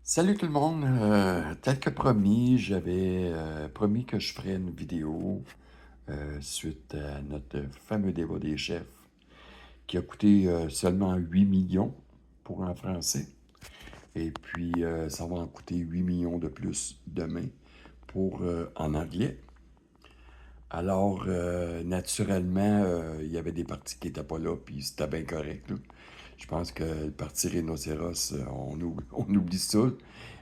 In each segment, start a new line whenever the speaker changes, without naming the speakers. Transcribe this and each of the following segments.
Salut tout le monde. Tel que promis, j'avais promis que je ferais une vidéo suite à notre fameux débat des chefs qui a coûté seulement 8 millions pour un Français. Et puis, ça va en coûter 8 millions de plus demain pour en anglais. Alors, naturellement, il y avait des parties qui n'étaient pas là, puis c'était bien correct, là. Je pense que le parti rhinocéros, on oublie ça.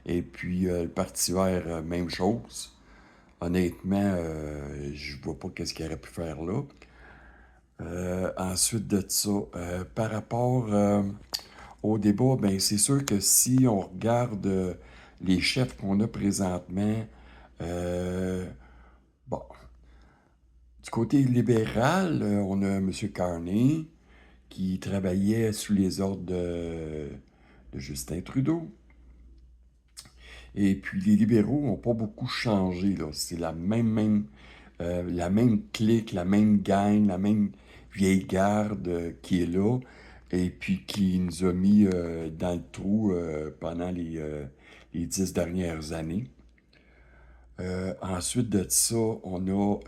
Et puis, le parti vert, même chose. Honnêtement, je vois pas qu'est-ce qu'il aurait pu faire là. Ensuite de ça, par rapport au débat, ben c'est sûr que si on regarde les chefs qu'on a présentement, euh, bon, du côté libéral, on a M. Carney qui travaillait sous les ordres de Justin Trudeau. Et puis les libéraux n'ont pas beaucoup changé, là. C'est la même clique, la même gang, la même vieille garde qui est là et puis qui nous a mis dans le trou pendant les 10 dernières années. Ensuite de ça, on a...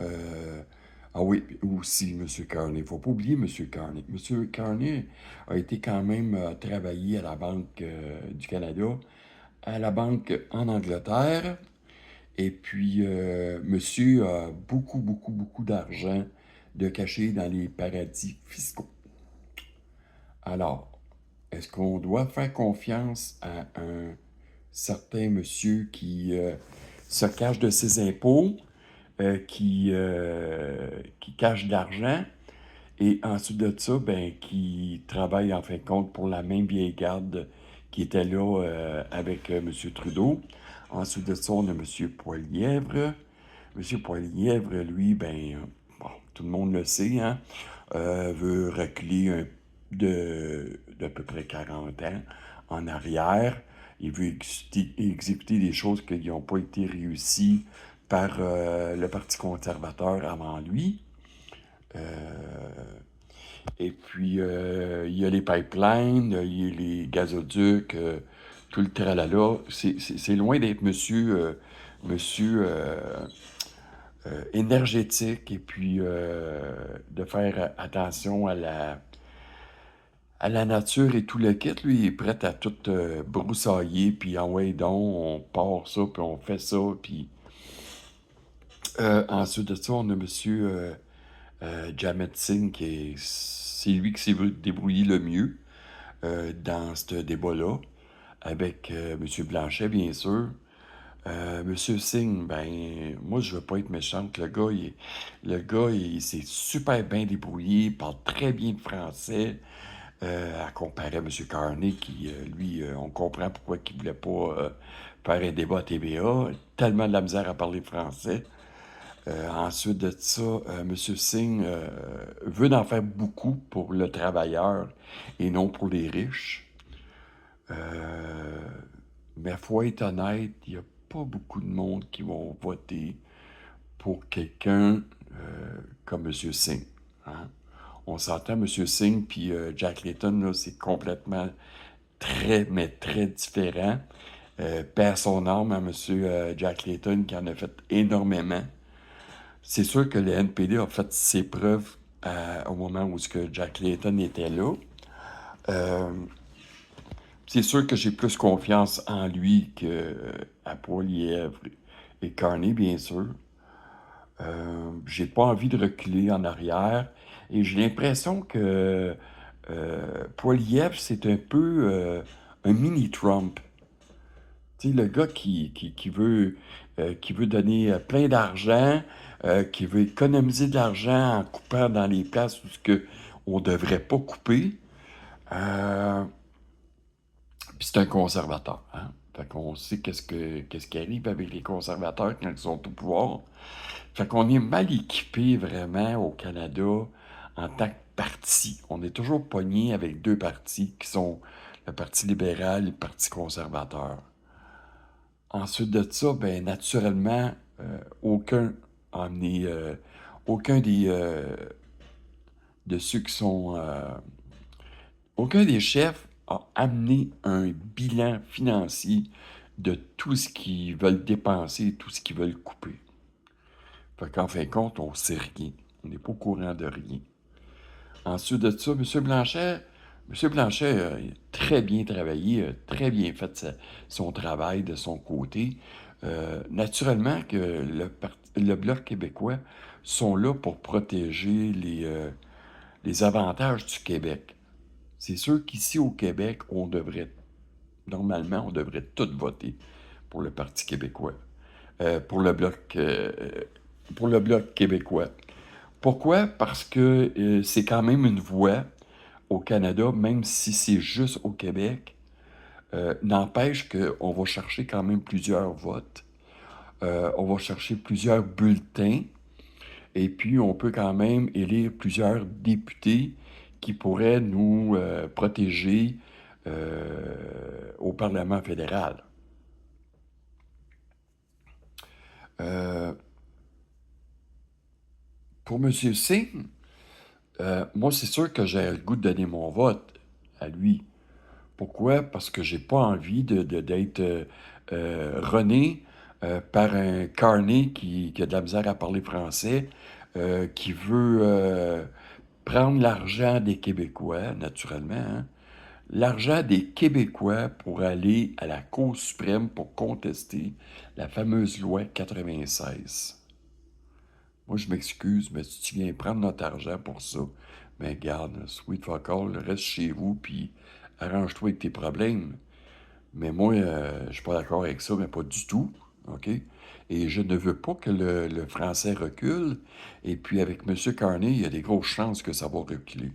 ah oui, aussi M. Carney. Il ne faut pas oublier M. Carney. M. Carney a été quand même travaillé à la Banque du Canada, à la banque en Angleterre. Et puis, monsieur a beaucoup, beaucoup, beaucoup d'argent de caché dans les paradis fiscaux. Alors, est-ce qu'on doit faire confiance à un certain monsieur qui se cache de ses impôts, qui cache de l'argent, et ensuite de ça, ben, qui travaille en fin de compte pour la même vieille garde qui était là avec M. Trudeau. Ensuite de ça, on a M. Poilièvre. M. Poilièvre, lui, ben, bon, tout le monde le sait, hein, veut reculer d'à peu près 40 ans en arrière. Il veut exécuter des choses qui n'ont pas été réussies par le Parti conservateur avant lui. Et puis, il y a les pipelines, il y a les gazoducs, tout le tralala. C'est loin d'être monsieur énergétique et puis de faire attention à la nature et tout le kit. Lui, il est prêt à tout broussailler, puis ah ouais, donc, on part ça, puis on fait ça, puis ensuite de ça, on a monsieur Jamet Singh, c'est lui qui s'est débrouillé le mieux dans ce débat-là, avec M. Blanchet, bien sûr. Monsieur Singh, ben, moi, je veux pas être méchante. Le gars, il s'est super bien débrouillé, il parle très bien de français, à comparer à M. Carney, qui, lui, on comprend pourquoi il voulait pas faire un débat à TVA. Tellement de la misère à parler français. Ensuite de ça, M. Singh veut en faire beaucoup pour le travailleur et non pour les riches. Euh, mais faut être honnête, il n'y a pas beaucoup de monde qui vont voter pour quelqu'un comme M. Singh. Hein. On s'entend, M. Singh puis Jack Layton, là, c'est complètement très, mais très différent. Perd son âme à M. Jack Layton qui en a fait énormément. C'est sûr que le NPD a fait ses preuves au moment où Jack Layton était là. Euh, c'est sûr que j'ai plus confiance en lui qu'à Poilievre et Carney, bien sûr. J'ai pas envie de reculer en arrière. Et j'ai l'impression que Poilievre, c'est un peu un mini-Trump. Tu sais, le gars qui veut donner plein d'argent, qui veut économiser de l'argent en coupant dans les places où on ne devrait pas couper. Euh, Puis c'est un conservateur. Hein? Fait qu'on sait qu'est-ce qui arrive avec les conservateurs quand ils sont au pouvoir. Fait qu'on est mal équipé vraiment au Canada en tant que parti. On est toujours pogné avec deux partis qui sont le Parti libéral et le Parti conservateur. Ensuite de ça, ben naturellement, aucun a amené, aucun de ceux qui sont, aucun des chefs a amené un bilan financier de tout ce qu'ils veulent dépenser et tout ce qu'ils veulent couper. Fait qu'en fin de compte, on ne sait rien. On n'est pas au courant de rien. Ensuite de ça, M. Blanchet a très bien travaillé, a très bien fait son travail de son côté. Naturellement que le Bloc québécois sont là pour protéger les avantages du Québec. C'est sûr qu'ici au Québec, normalement, on devrait tous voter pour le Parti québécois, pour pour le Bloc québécois. Pourquoi? Parce que c'est quand même une voix au Canada, même si c'est juste au Québec, n'empêche qu'on va chercher quand même plusieurs votes. On va chercher plusieurs bulletins. Et puis, on peut quand même élire plusieurs députés qui pourraient nous protéger au Parlement fédéral. Euh, pour M. Singh, moi, c'est sûr que j'ai le goût de donner mon vote à lui. Pourquoi? Parce que j'ai pas envie d'être rené par un carnet qui a de la misère à parler français, qui veut prendre l'argent des Québécois, naturellement, hein, l'argent des Québécois pour aller à la Cour suprême pour contester la fameuse loi 96. Moi, je m'excuse, mais si tu viens prendre notre argent pour ça, ben garde, sweet fuck all, reste chez vous, puis arrange-toi avec tes problèmes. Mais moi, je suis pas d'accord avec ça, mais pas du tout, OK? Et je ne veux pas que le français recule. Et puis, avec M. Carney, il y a des grosses chances que ça va reculer.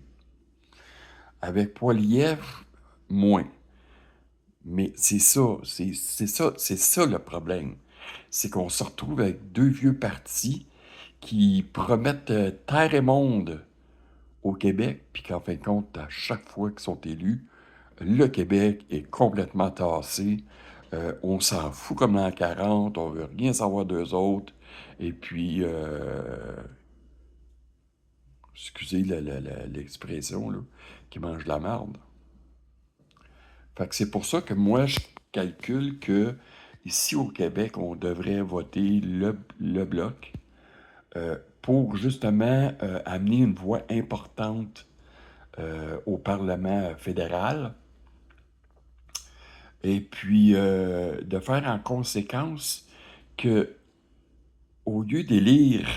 Avec Poilievre, moins. Mais c'est ça, c'est ça le problème. C'est qu'on se retrouve avec deux vieux partis qui promettent terre et monde au Québec, puis qu'en fin de compte, à chaque fois qu'ils sont élus, le Québec est complètement tassé. On s'en fout comme l'an 40, on veut rien savoir d'eux autres. Et puis, excusez l'expression, là, qui mange de la marde. Fait que c'est pour ça que moi, je calcule que ici au Québec, on devrait voter le Bloc pour justement amener une voix importante au Parlement fédéral et puis de faire en conséquence que au lieu d'élire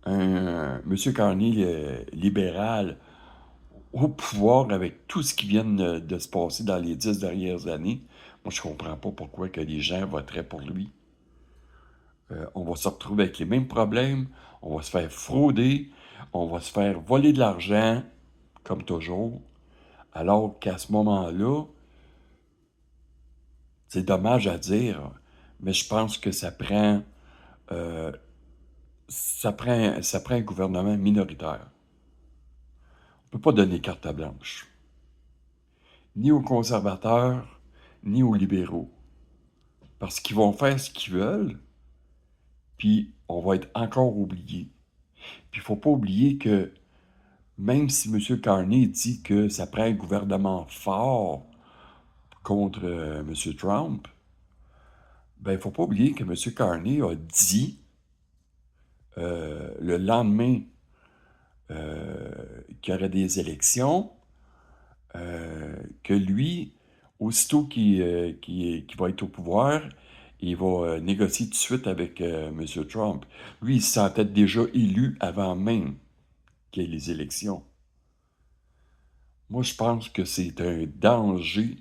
un M. Carney libéral au pouvoir avec tout ce qui vient de se passer dans les 10 dernières années, moi je comprends pas pourquoi que les gens voteraient pour lui. On va se retrouver avec les mêmes problèmes, on va se faire frauder, on va se faire voler de l'argent, comme toujours, alors qu'à ce moment-là, c'est dommage à dire, mais je pense que euh, ça prend un gouvernement minoritaire. On ne peut pas donner carte blanche, ni aux conservateurs, ni aux libéraux, parce qu'ils vont faire ce qu'ils veulent, puis on va être encore oublié. Puis il ne faut pas oublier que même si M. Carney dit que ça prend un gouvernement fort contre M. Trump, ben il ne faut pas oublier que M. Carney a dit le lendemain qu'il y aurait des élections, que lui, aussitôt qu'il va être au pouvoir, il va négocier tout de suite avec M. Trump. Lui, il se sentait déjà élu avant même qu'il y ait les élections. Moi, je pense que c'est un danger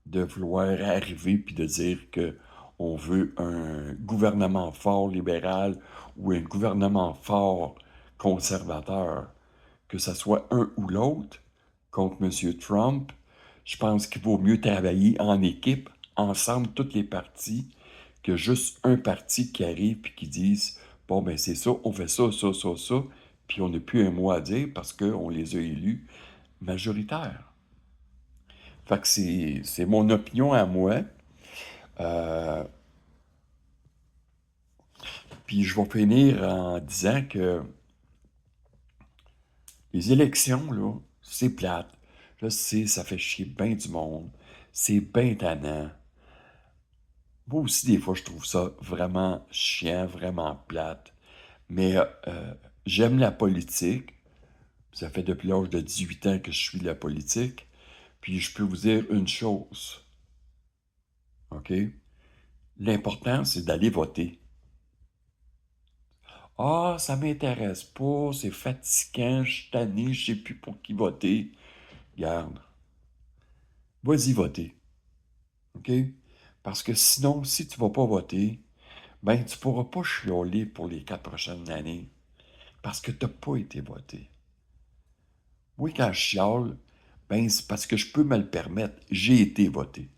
de vouloir arriver puis de dire que on veut un gouvernement fort libéral ou un gouvernement fort conservateur, que ce soit un ou l'autre contre M. Trump. Je pense qu'il vaut mieux travailler en équipe, ensemble, toutes les partis, que juste un parti qui arrive et qui dise bon, ben c'est ça, on fait ça, ça, ça, ça, puis on n'a plus un mot à dire parce qu'on les a élus majoritaires. Fait que c'est mon opinion à moi. Euh, Puis je vais finir en disant que les élections, là, c'est plate. Je sais, ça fait chier bien du monde. C'est bien tannant. Moi aussi, des fois, je trouve ça vraiment chiant, vraiment plate. Mais j'aime la politique. Ça fait depuis l'âge de 18 ans que je suis la politique. Puis je peux vous dire une chose, OK? L'important, c'est d'aller voter. Ah, ça m'intéresse pas, c'est fatigant, je suis tanné, je sais plus pour qui voter. Garde, vas-y voter, OK? Parce que sinon, si tu vas pas voter, ben tu pourras pas chialer pour les 4 prochaines années. Parce que t'as pas été voté. Moi, quand je chiale, ben c'est parce que je peux me le permettre. J'ai été voté.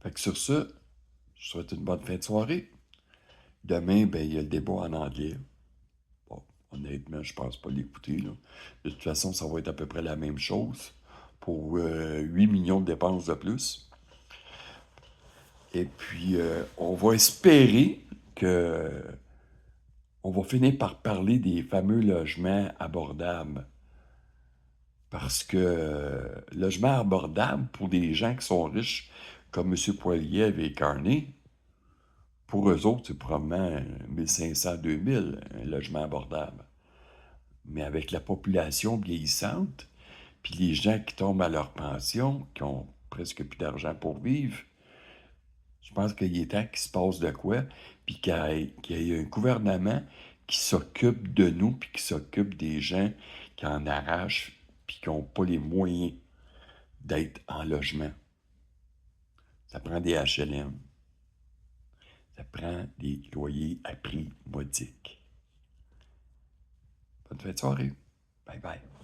Fait que sur ça, je souhaite une bonne fin de soirée. Demain, ben, il y a le débat en anglais. Bon, honnêtement, je pense pas l'écouter, là. De toute façon, ça va être à peu près la même chose pour 8 millions de dépenses de plus. Et puis, on va espérer que on va finir par parler des fameux logements abordables. Parce que logement abordable pour des gens qui sont riches, comme M. Poilievre et Carney, pour eux autres, c'est probablement 1500, 2000, un logement abordable. Mais avec la population vieillissante, puis les gens qui tombent à leur pension, qui ont presque plus d'argent pour vivre, je pense qu'il est temps qu'il se passe de quoi, puis qu'il y ait un gouvernement qui s'occupe de nous, puis qui s'occupe des gens qui en arrachent, puis qui n'ont pas les moyens d'être en logement. Ça prend des HLM. Ça prend des loyers à prix modiques. Bonne fin de soirée. Bye bye.